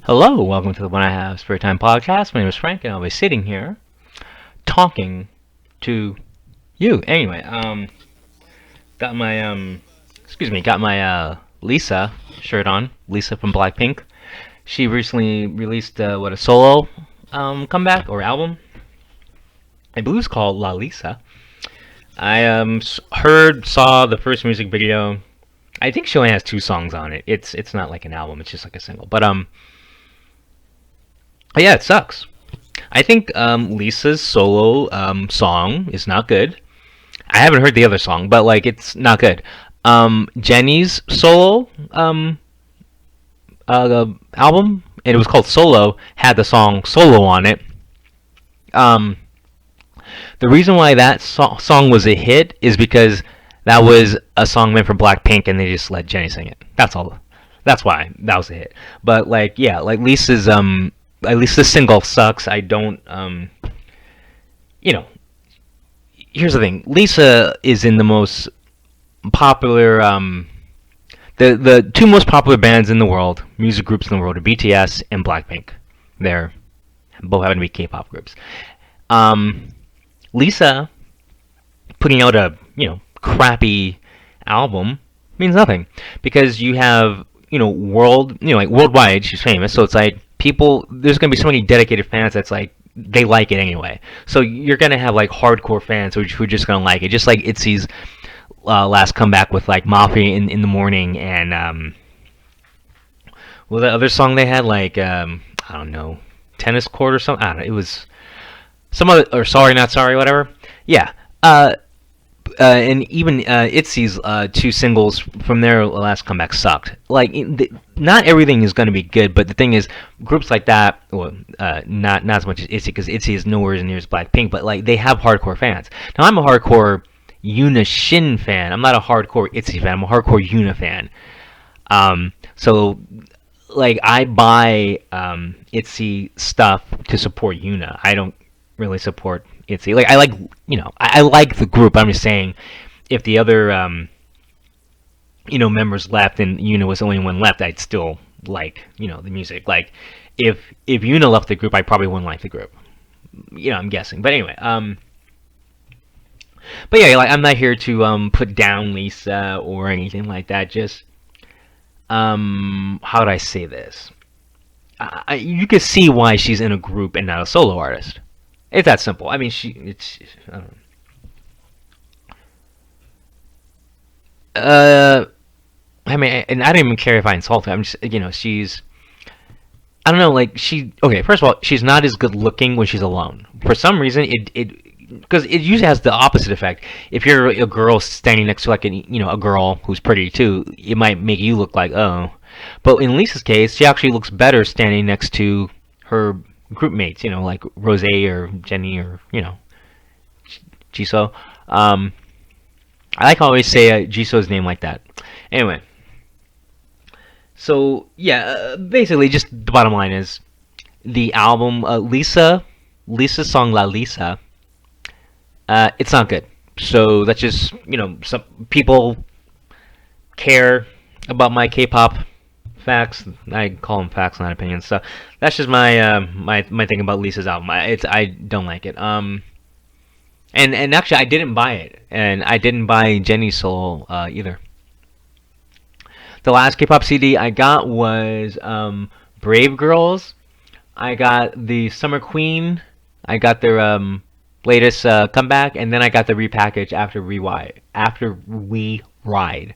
Hello, welcome to the When I Have Spare Time podcast. My name is Frank, and I'll be sitting here talking to you. Anyway, got my Lisa shirt on. Lisa from Blackpink. She recently released a solo comeback or album. I believe it's called La Lisa. I saw the first music video. I think she only has two songs on it. It's not like an album. It's just like a single. But yeah, it sucks. I think Lisa's solo song is not good. I haven't heard the other song, but like it's not good. Jennie's solo album, and it was called Solo, had the song Solo on it. Um, the reason why that song was a hit is because that was a song meant for Blackpink, and they just let Jennie sing it. That's all. That's why that was a hit. But like, yeah, like Lisa's at least this single sucks. I don't you know. Here's the thing. Lisa is in the most popular the two most popular bands in the world, music groups in the world, are BTS and Blackpink. They're both happen to be K-pop groups. Lisa putting out a crappy album means nothing because you have like worldwide she's famous, so it's like people there's gonna be so many dedicated fans that's like they like it anyway. So you're gonna have like hardcore fans who are just gonna like it, just like ITZY's last comeback with like Mafia in the morning and well the other song they had like I don't know, tennis court or something. I don't know. It was some other or sorry not sorry whatever. Yeah. And even ITZY's two singles from their last comeback sucked. Like, not everything is going to be good, but the thing is, groups like that, well, not as much as ITZY, because ITZY is nowhere near as Blackpink, but like they have hardcore fans. Now, I'm a hardcore Yuna Shin fan. I'm not a hardcore ITZY fan. I'm a hardcore Yuna fan. So, like, I buy ITZY stuff to support Yuna. I don't really support ITZY. Like I like the group. I'm just saying, if the other members left and Yuna was the only one left, I'd still like the music. Like if Yuna left the group, I probably wouldn't like the group. I'm guessing. But anyway, but yeah, like I'm not here to put down Lisa or anything like that. Just how would I say this? You can see why she's in a group and not a solo artist. It's that simple. I mean, I don't know. I mean, and I don't even care if I insult her. I'm just, she's, I don't know, like, okay, first of all, she's not as good looking when she's alone. For some reason, because it usually has the opposite effect. If you're a girl standing next to, like, a girl who's pretty, too, it might make you look like, oh. But in Lisa's case, she actually looks better standing next to her group mates, like Rose or Jennie or Jisoo. I like how I always say Jisoo's name like that. Anyway, so yeah, basically, just the bottom line is the album Lisa's song La Lisa. It's not good. So that's just some people care about my K-pop facts. I call them facts, not opinions. So that's just my my thing about Lisa's album. I don't like it. And actually I didn't buy it, and I didn't buy Jennie's solo either. The last K-pop CD I got was Brave Girls. I got the Summer Queen. I got their latest comeback, and then I got the repackage after We Ride.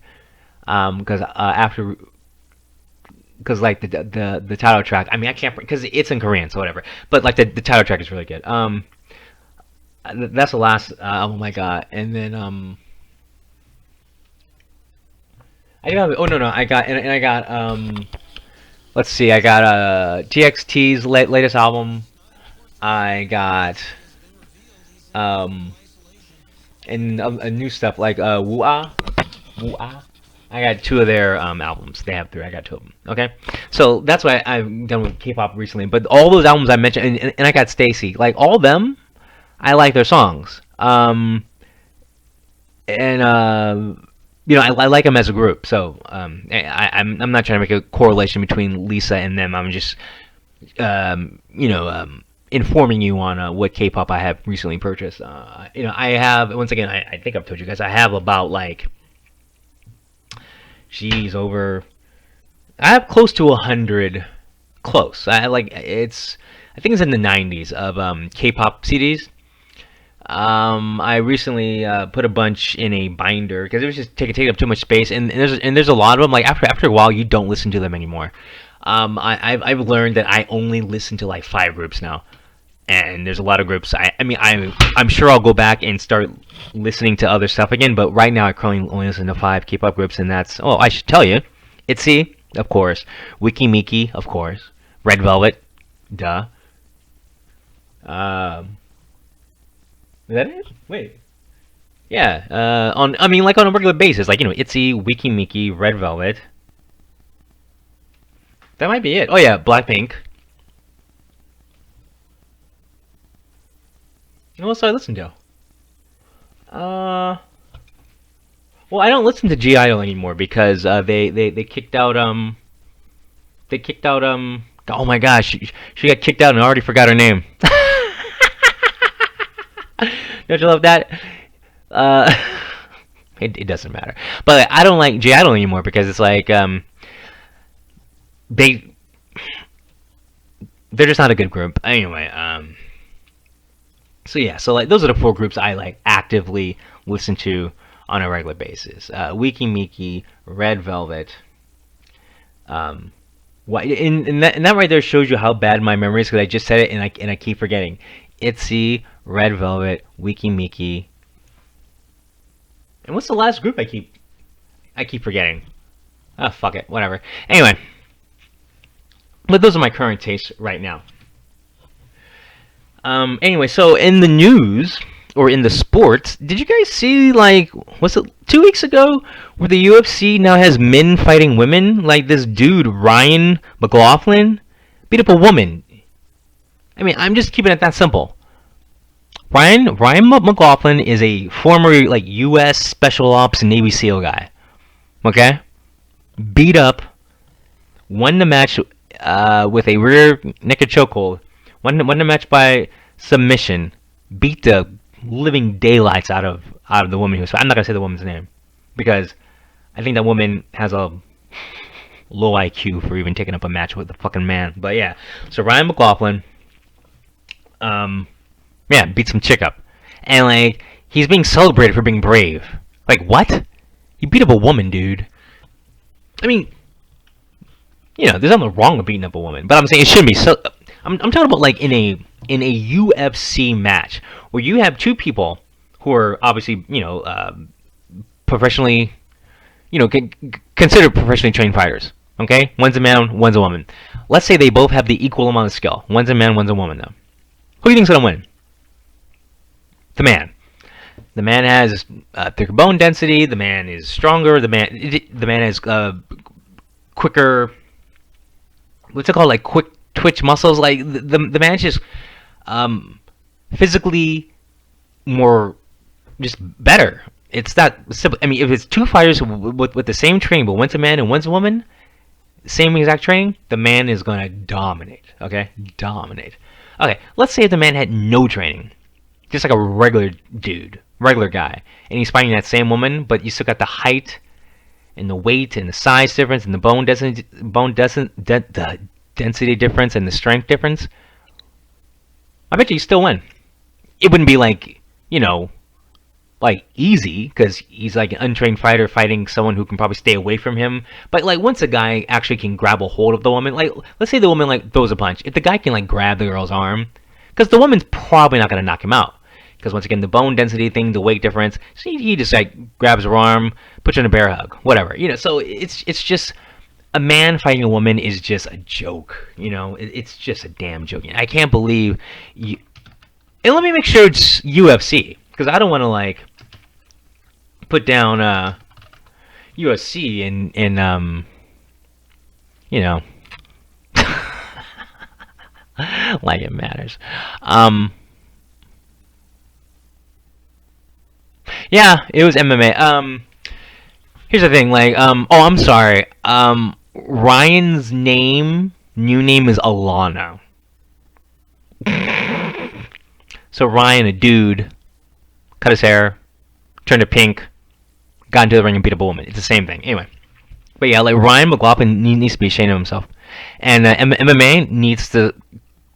Because like the title track, I mean I can't because it's in Korean, so whatever. But like the title track is really good. That's the last album I got, and then I got I got and I got let's see, I got TXT's latest album. I got and new stuff like Woo-Ah. I got two of their albums. They have three. I got two of them. Okay, so that's why I've done with K-pop recently. But all those albums I mentioned, and I got Stacy. Like all of them, I like their songs. And I like them as a group. So I'm not trying to make a correlation between Lisa and them. I'm just informing you on what K-pop I have recently purchased. I have, once again, I think I've told you guys, I have about like, geez, over, I have close to 100, close. I think it's in the 90s of K-pop CDs. I recently put a bunch in a binder because it was just taking up too much space, and there's a lot of them. Like after a while, you don't listen to them anymore. I've learned that I only listen to like 5 groups now, and there's a lot of groups. I'm sure I'll go back and start listening to other stuff again, but right now I currently only listen to 5 K-pop groups, and that's, oh, I should tell you, ITZY, of course, Wiki Miki, of course, Red Velvet, duh. Is that it? Wait. Yeah. Like on a regular basis, like ITZY, Wiki Miki, Red Velvet. That might be it. Oh yeah, Blackpink. What else do I listen to? Well, I don't listen to G Idol anymore because they kicked out oh my gosh, she got kicked out and I already forgot her name. Don't you love that? Uh, it doesn't matter. But I don't like J Idol anymore because it's like they they're just not a good group. Anyway, so yeah, so like those are the 4 groups I like actively listen to on a regular basis. Wiki Miki, Red Velvet. And that right there shows you how bad my memory is because I just said it and I keep forgetting. ITZY, Red Velvet, Wiki Miki. And what's the last group I keep forgetting? Ah, fuck it, whatever. Anyway, but those are my current tastes right now. Anyway, so in the news or in the sports, did you guys see, like, was it 2 weeks ago where the UFC now has men fighting women? Like this dude Ryan McLaughlin beat up a woman. I mean, I'm just keeping it that simple. Ryan McLaughlin is a former like U.S. Special Ops Navy SEAL guy. Okay, beat up, won the match with a rear naked chokehold. Won the match by submission. Beat the living daylights out of the woman who was. I'm not gonna say the woman's name because I think that woman has a low IQ for even taking up a match with a fucking man. But yeah, so Ryan McLaughlin, yeah, beat some chick up, and like he's being celebrated for being brave. Like what? You beat up a woman, dude. I mean, there's nothing wrong with beating up a woman, but I'm saying it shouldn't be so. I'm talking about like in a UFC match where you have 2 people who are obviously professionally considered professionally trained fighters. Okay, one's a man, one's a woman. Let's say they both have the equal amount of skill. One's a man, one's a woman. Though, who do you think's gonna win? The man. The man has thicker bone density. The man is stronger. The man has quicker. What's it called? Like quick twitch muscles. Like the man's just physically more, just better. It's that simple. I mean, if it's 2 fighters with the same training, but one's a man and one's a woman, same exact training, the man is gonna dominate. Okay, dominate. Okay, let's say if the man had no training, just like a regular dude, regular guy, and he's fighting that same woman, but you still got the height and the weight and the size difference and the the density difference and the strength difference. I bet you still win. It wouldn't be like like easy because he's like an untrained fighter fighting someone who can probably stay away from him. But like once a guy actually can grab a hold of the woman, like let's say the woman like throws a punch, if the guy can like grab the girl's arm, because the woman's probably not gonna knock him out. Because once again, the bone density thing, the weight difference, so he just like grabs her arm, puts her in a bear hug, whatever. So it's just a man fighting a woman is just a joke. It's just a damn joke. I can't believe you. And let me make sure it's UFC because I don't want to like put down UFC and like it matters. Yeah, it was MMA. Here's the thing, like, oh, I'm sorry. Ryan's new name is Alana. So Ryan, a dude, cut his hair, turned it pink, got into the ring and beat up a woman. It's the same thing. Anyway. But yeah, like Ryan McLaughlin needs to be ashamed of himself. And MMA needs to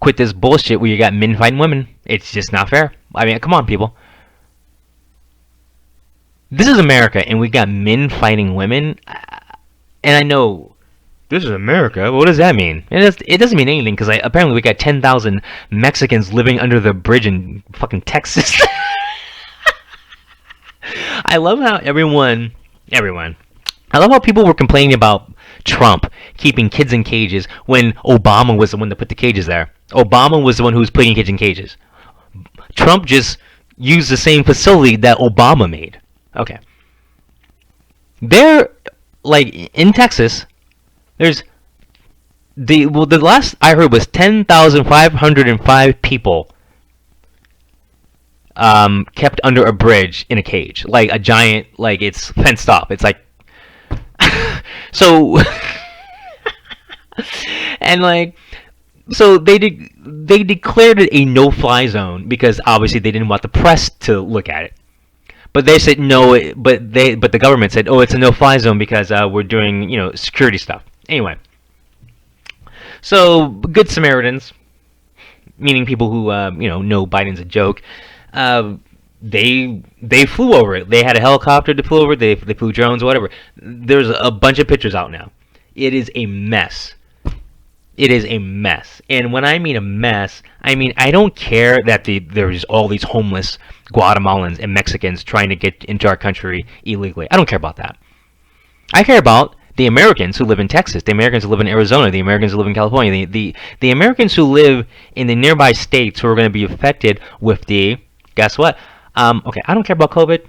quit this bullshit where you got men fighting women. It's just not fair. I mean, come on, people. This is America, and we got men fighting women. And I know this is America. What does that mean? It doesn't mean anything because apparently we got 10,000 Mexicans living under the bridge in fucking Texas. I love how everyone. I love how people were complaining about Trump keeping kids in cages when Obama was the one that put the cages there. Obama was the one who was putting kids in cages. Trump just used the same facility that Obama made. Okay. There, like, in Texas, there's the last I heard was 10,505 people kept under a bridge in a cage, like a giant, like it's fenced off. It's like so, and like, so they declared it a no-fly zone because obviously they didn't want the press to look at it. But they said no. But the government said, oh, it's a no-fly zone because we're doing security stuff. Anyway, so good Samaritans, meaning people who know Biden's a joke. They flew over it. They had a helicopter to flew over it. They flew drones, whatever. There's a bunch of pictures out now. It is a mess. It is a mess. And when I mean a mess, I mean I don't care that there's all these homeless Guatemalans and Mexicans trying to get into our country illegally. I don't care about that. I care about the Americans who live in Texas, the Americans who live in Arizona, the Americans who live in California, the Americans who live in the nearby states who are going to be affected with the, guess what? Okay, I don't care about COVID.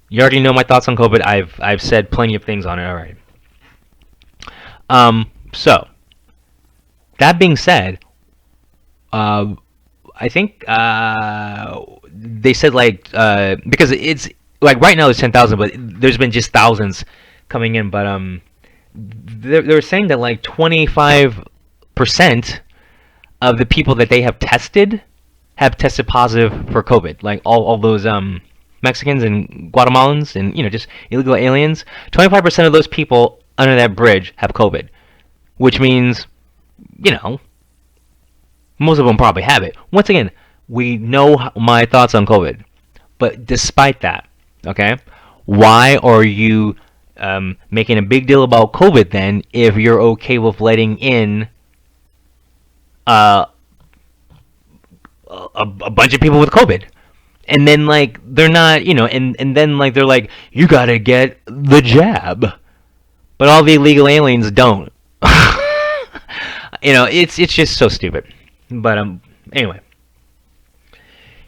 You already know my thoughts on COVID. I've said plenty of things on it already. So that being said, I think they said like because it's like right now it's 10,000, but there's been just thousands coming in. But they're saying that like 25% of the people that they have tested positive for COVID. Like all those Mexicans and Guatemalans and just illegal aliens. 25% of those people under that bridge have COVID, which means most of them probably have it. Once again, we know my thoughts on COVID, but despite that, okay, why are you making a big deal about COVID then if you're okay with letting in a bunch of people with COVID? And then like they're not, and then like they're like, you gotta get the jab, but all the illegal aliens don't. It's just so stupid. But anyway,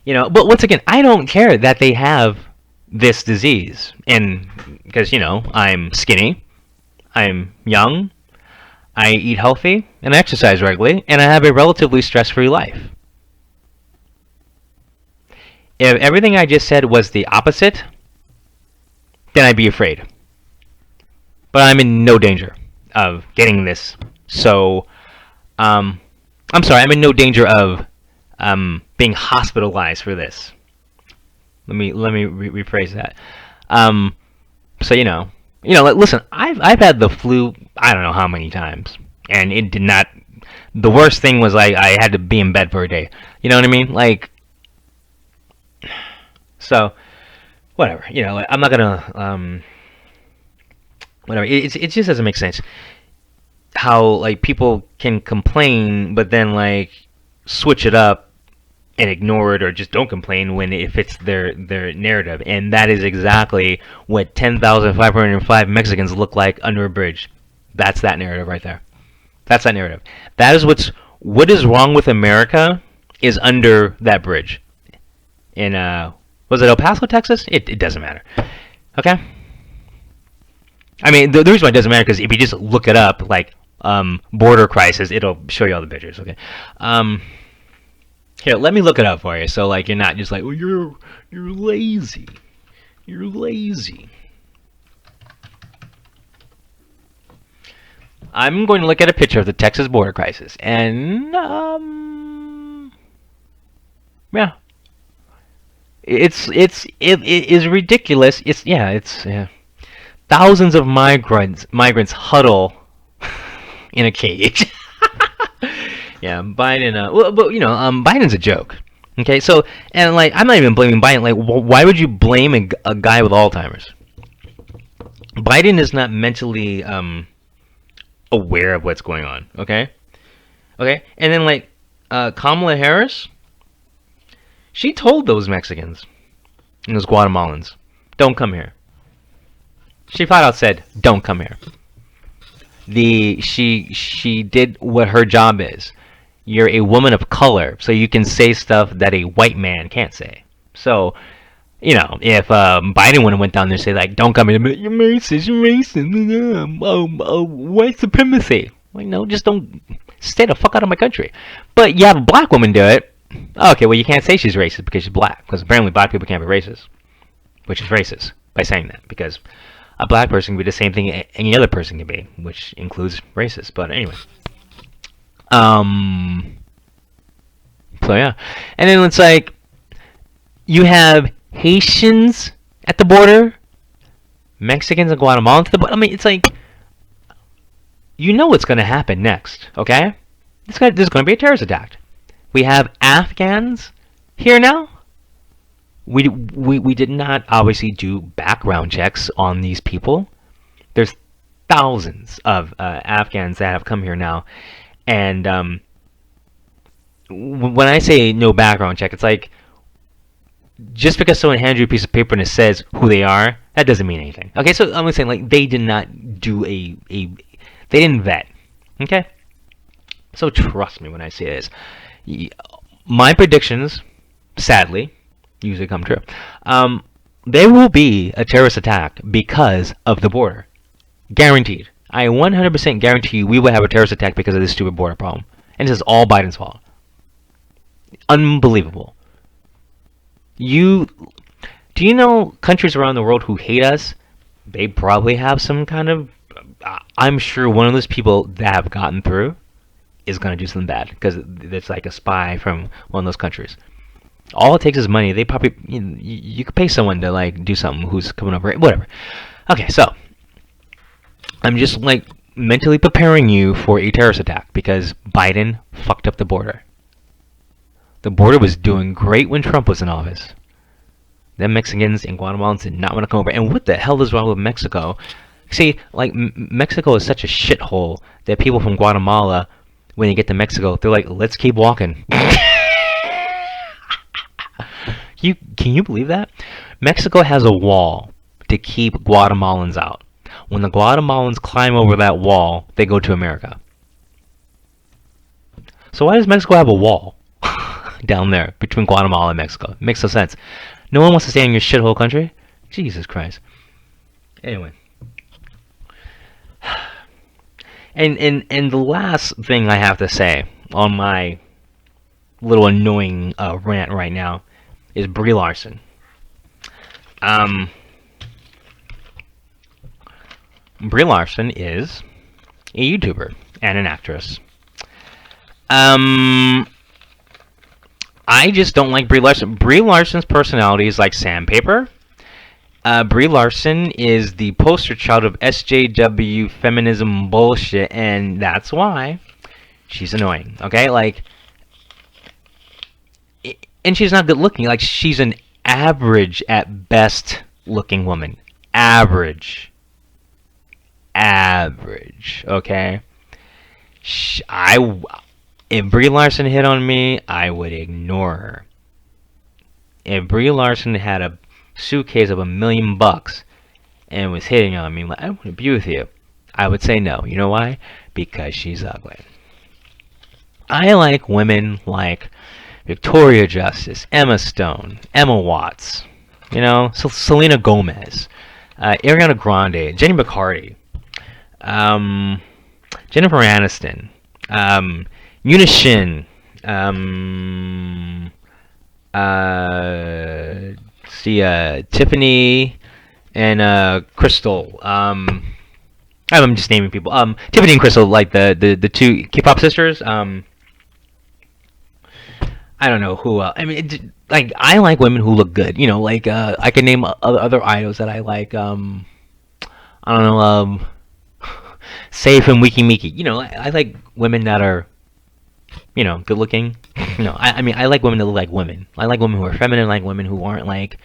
but once again, I don't care that they have this disease, and because I'm skinny, I'm young, I eat healthy, and I exercise regularly, and I have a relatively stress-free life. If everything I just said was the opposite, then I'd be afraid. But I'm in no danger of getting this. So, I'm sorry, I'm in no danger of being hospitalized for this. Let me rephrase that. So listen, I've had the flu I don't know how many times, and it did not. The worst thing was I had to be in bed for a day. You know what I mean? Like, so whatever. I'm not gonna whatever. It just doesn't make sense how like people can complain but then like switch it up and ignore it or just don't complain when it fits their narrative. And that is exactly what 10,505 Mexicans look like under a bridge. That's that narrative right there. That's that narrative. That is what is wrong with America is under that bridge. In was it El Paso, Texas? It doesn't matter. Okay? I mean, the reason why it doesn't matter because if you just look it up, like border crisis, it'll show you all the pictures. Okay. Here, let me look it up for you. So like you're not just like, oh, you're lazy. You're lazy. I'm going to look at a picture of the Texas border crisis, and yeah, it is ridiculous. It's thousands of migrants huddle in a cage. Yeah, Biden. Well, but Biden's a joke. Okay, so and like I'm not even blaming Biden. Like, why would you blame a guy with Alzheimer's? Biden is not mentally aware of what's going on. Okay, and then like Kamala Harris, she told those Mexicans and those Guatemalans, "Don't come here." She flat out said, "Don't come here." She did what her job is. You're a woman of color, so you can say stuff that a white man can't say. So, if Biden would have went down there and say like, "Don't come here, you're racist, white supremacy." Like, no, just don't stay the fuck out of my country. But you have a black woman do it. Okay, well you can't say she's racist because she's black, because apparently black people can't be racist, which is racist by saying that, because a black person can be the same thing any other person can be, which includes racist. But anyway. So yeah. And then it's like you have Haitians at the border, Mexicans and Guatemalans at the border. I mean, it's like what's going to happen next, okay? There's going to be a terrorist attack. We have Afghans here now. We did not obviously do background checks on these people. There's thousands of Afghans that have come here now, and when I say no background check, it's like just because someone hands you a piece of paper and it says who they are, that doesn't mean anything. Okay, so I'm saying like they did not do they didn't vet. Okay, so trust me when I say this. My predictions, sadly, usually come true. There will be a terrorist attack because of the border. Guaranteed. I 100% guarantee you we will have a terrorist attack because of this stupid border problem. And this is all Biden's fault. Unbelievable. Do you know countries around the world who hate us? They probably have some kind of... I'm sure one of those people that have gotten through is going to do something bad, because it's like a spy from one of those countries. All it takes is money. They probably... You could pay someone to like do something who's coming over. Whatever. Okay, so... I'm just like mentally preparing you for a terrorist attack because Biden fucked up the border. The border was doing great when Trump was in office. Them Mexicans and Guatemalans did not want to come over. And what the hell is wrong with Mexico? See, like Mexico is such a shithole that people from Guatemala, when they get to Mexico, they're like, "Let's keep walking." Can you believe that? Mexico has a wall to keep Guatemalans out. When the Guatemalans climb over that wall, they go to America. So why does Mexico have a wall down there between Guatemala and Mexico? It makes no sense. No one wants to stay in your shithole country? Jesus Christ. Anyway. And the last thing I have to say on my little annoying rant right now is Brie Larson. Brie Larson is a YouTuber and an actress. I just don't like Brie Larson. Brie Larson's personality is like sandpaper. Brie Larson is the poster child of SJW feminism bullshit, and that's why she's annoying. Okay, like, and she's not good looking. Like, she's an average at best looking woman. Average. Okay. If Brie Larson hit on me, I would ignore her. If Brie Larson had a suitcase of $1 million and was hitting on me, like, "I want to be with you," I would say no. You know why? Because she's ugly. I like women like Victoria Justice, Emma Stone, Emma Watts, Selena Gomez, Ariana Grande, Jenny McCarty, Jennifer Aniston, Unishin, Tiffany, and Crystal. I'm just naming people. Tiffany and Crystal, like the two K-pop sisters. I don't know who. I mean, like I like women who look good. You know, like I can name other idols that I like. I don't know. Safe and Wiki Miki. You know, I like women that are, good looking. I mean, I like women that look like women. I like women who are feminine. I like women who aren't like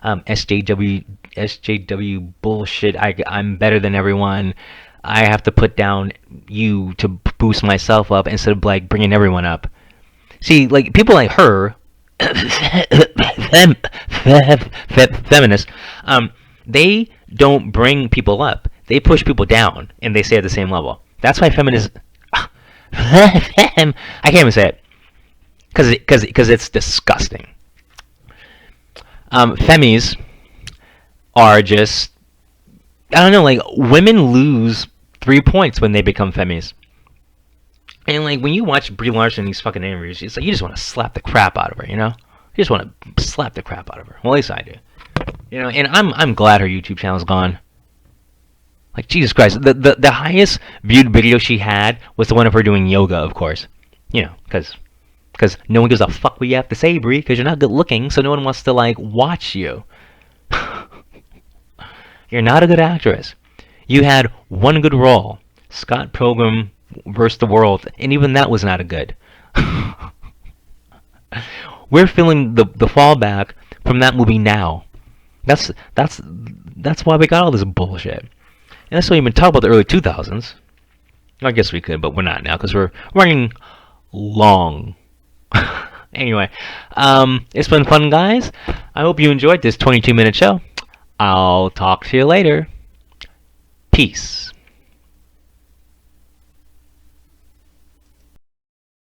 SJW bullshit. I'm better than everyone. I have to put down you to boost myself up instead of like bringing everyone up. See, like people like her, feminists, they don't bring people up. They push people down, and they stay at the same level. That's why feminists. I can't even say it because it's disgusting. Femis are just, I don't know, like women lose 3 points when they become femis. And like when you watch Brie Larson in these fucking interviews, it's like you just want to slap the crap out of her, you know? You just want to slap the crap out of her. Well, at least I do. You know, and I'm glad her YouTube channel's gone. Like Jesus Christ, the highest viewed video she had was the one of her doing yoga, of course. You know, because no one gives a fuck what you have to say, Brie, because you're not good looking, so no one wants to like watch you. You're not a good actress. You had one good role, Scott Pilgrim versus the World, and even that was not a good. We're feeling the fallback from that movie now. That's why we got all this bullshit. And that's why we've been talking about the early 2000s. I guess we could, but we're not now because we're running long. Anyway, it's been fun, guys. I hope you enjoyed this 22-minute show. I'll talk to you later. Peace.